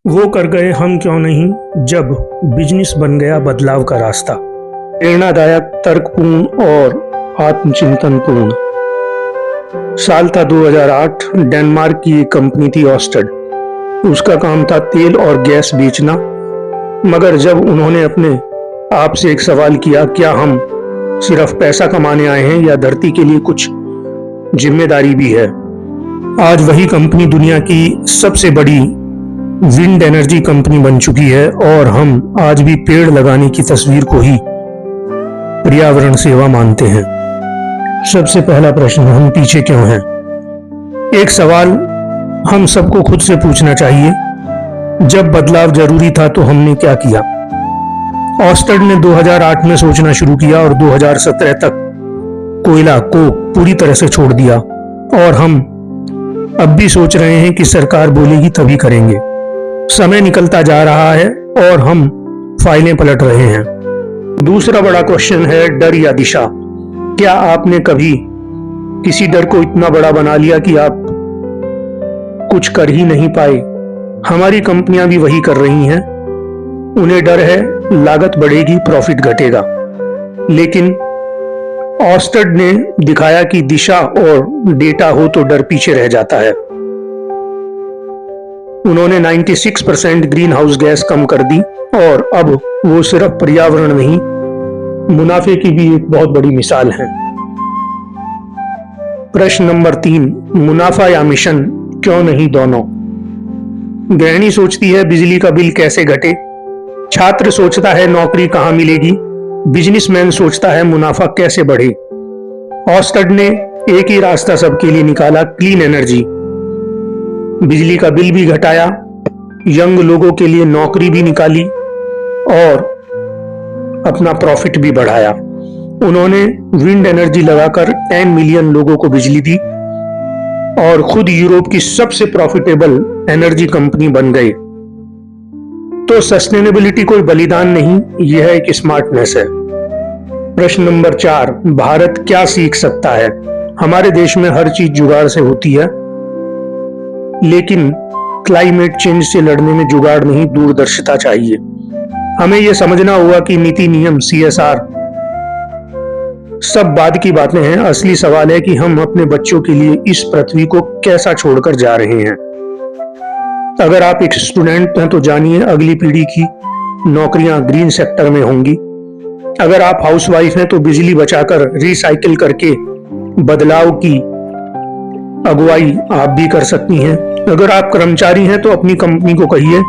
वो कर गए हम क्यों नहीं जब बिजनेस बन गया बदलाव का रास्ता। प्रेरणादायक, तर्कपूर्ण और आत्मचिंतनपूर्ण। साल था 2008। डेनमार्क की एक कंपनी थी ऑस्टेड। उसका काम था तेल और गैस बेचना। मगर जब उन्होंने अपने आप से एक सवाल किया, क्या हम सिर्फ पैसा कमाने आए हैं या धरती के लिए कुछ जिम्मेदारी भी है। आज वही कंपनी दुनिया की सबसे बड़ी विंड एनर्जी कंपनी बन चुकी है और हम आज भी पेड़ लगाने की तस्वीर को ही पर्यावरण सेवा मानते हैं। सबसे पहला प्रश्न, हम पीछे क्यों हैं? एक सवाल हम सबको खुद से पूछना चाहिए, जब बदलाव जरूरी था तो हमने क्या किया? ऑस्टेड ने 2008 में सोचना शुरू किया और 2017 तक कोयला को पूरी तरह से छोड़ दिया, और हम अब भी सोच रहे हैं कि सरकार बोलेगी तभी करेंगे। समय निकलता जा रहा है और हम फाइलें पलट रहे हैं। दूसरा बड़ा क्वेश्चन है डर या दिशा। क्या आपने कभी किसी डर को इतना बड़ा बना लिया कि आप कुछ कर ही नहीं पाए? हमारी कंपनियां भी वही कर रही हैं। उन्हें डर है लागत बढ़ेगी, प्रॉफिट घटेगा। लेकिन ऑस्टेड ने दिखाया कि दिशा और डेटा हो तो डर पीछे रह जाता है। उन्होंने 96% ग्रीन हाउस गैस कम कर दी और अब वो सिर्फ पर्यावरण नहीं, मुनाफे की भी एक बहुत बड़ी मिसाल है। प्रश्न नंबर 3, मुनाफा या मिशन, क्यों नहीं दोनों? गृहिणी सोचती है बिजली का बिल कैसे घटे, छात्र सोचता है नौकरी कहां मिलेगी, बिजनेसमैन सोचता है मुनाफा कैसे बढ़े। ऑस्टेड ने एक ही रास्ता सबके लिए निकाला, क्लीन एनर्जी। बिजली का बिल भी घटाया, यंग लोगों के लिए नौकरी भी निकाली और अपना प्रॉफिट भी बढ़ाया। उन्होंने विंड एनर्जी लगाकर 10 मिलियन लोगों को बिजली दी और खुद यूरोप की सबसे प्रॉफिटेबल एनर्जी कंपनी बन गए। तो सस्टेनेबिलिटी कोई बलिदान नहीं, यह एक स्मार्टनेस है। प्रश्न नंबर 4, भारत क्या सीख सकता है? हमारे देश में हर चीज जुगाड़ से होती है, लेकिन क्लाइमेट चेंज से लड़ने में जुगाड़ नहीं, दूरदर्शिता चाहिए। हमें यह समझना होगा कि नीति, नियम, CSR सब बाद की बातें हैं। असली सवाल है कि हम अपने बच्चों के लिए इस पृथ्वी को कैसा छोड़कर जा रहे हैं। अगर आप एक स्टूडेंट हैं तो जानिए अगली पीढ़ी की नौकरियां ग्रीन सेक्टर में होंगी। अगर आप हाउसवाइफ हैं तो बिजली बचाकर रिसाइकिल करके बदलाव की अगुवाई आप भी कर सकती हैं। अगर आप कर्मचारी हैं तो अपनी कंपनी को कहिए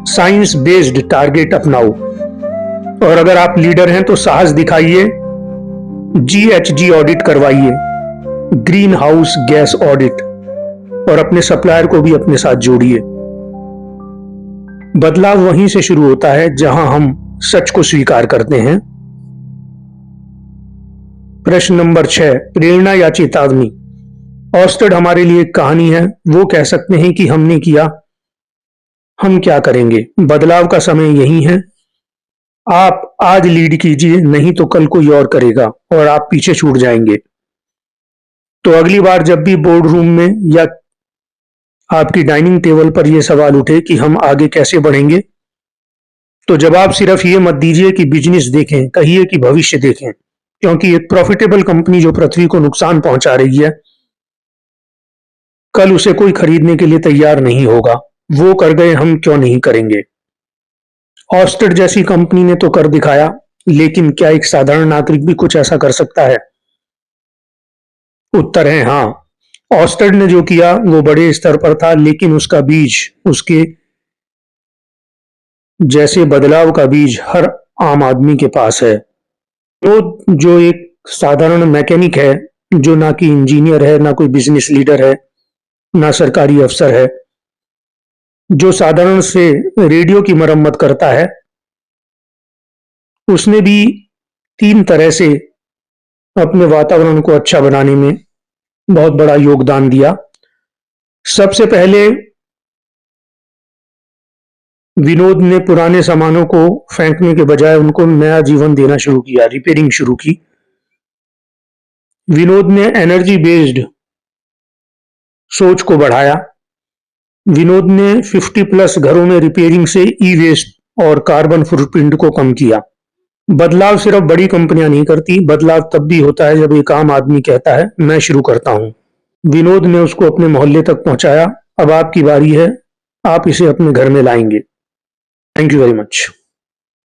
साइंस बेस्ड टारगेट अपनाओ, और अगर आप लीडर हैं तो साहस दिखाइए, GHG ऑडिट करवाइए, ग्रीन हाउस गैस ऑडिट, और अपने सप्लायर को भी अपने साथ जोड़िए। बदलाव वहीं से शुरू होता है जहां हम सच को स्वीकार करते हैं। प्रश्न नंबर 6, प्रेरणा या चेतावनी। ऑस्टेड हमारे लिए एक कहानी है। वो कह सकते हैं कि हमने किया, हम क्या करेंगे? बदलाव का समय यही है। आप आज लीड कीजिए, नहीं तो कल कोई और करेगा और आप पीछे छूट जाएंगे। तो अगली बार जब भी बोर्ड रूम में या आपकी डाइनिंग टेबल पर यह सवाल उठे कि हम आगे कैसे बढ़ेंगे, तो जवाब सिर्फ ये मत दीजिए कि बिजनेस देखें, कहिए कि भविष्य देखें। क्योंकि एक प्रॉफिटेबल कंपनी जो पृथ्वी को नुकसान पहुंचा रही है, कल उसे कोई खरीदने के लिए तैयार नहीं होगा। वो कर गए, हम क्यों नहीं करेंगे? ऑस्टेड जैसी कंपनी ने तो कर दिखाया, लेकिन क्या एक साधारण नागरिक भी कुछ ऐसा कर सकता है? उत्तर है हाँ। ऑस्टेड ने जो किया वो बड़े स्तर पर था, लेकिन उसका बीज, उसके जैसे बदलाव का बीज हर आम आदमी के पास है। तो जो एक साधारण मैकेनिक है, जो ना कि इंजीनियर है, ना कोई बिजनेस लीडर है, ना सरकारी अफसर है, जो साधारण से रेडियो की मरम्मत करता है, उसने भी 3 तरह से अपने वातावरण को अच्छा बनाने में बहुत बड़ा योगदान दिया। सबसे पहले विनोद ने पुराने सामानों को फेंकने के बजाय उनको नया जीवन देना शुरू किया, रिपेयरिंग शुरू की। विनोद ने एनर्जी बेस्ड सोच को बढ़ाया। विनोद ने 50 प्लस घरों में रिपेयरिंग से ई वेस्ट और कार्बन फुटप्रिंट को कम किया। बदलाव सिर्फ बड़ी कंपनियां नहीं करती, बदलाव तब भी होता है जब एक आम आदमी कहता है मैं शुरू करता हूं। विनोद ने उसको अपने मोहल्ले तक पहुंचाया। अब आपकी बारी है, आप इसे अपने घर में लाएंगे। Thank you very much.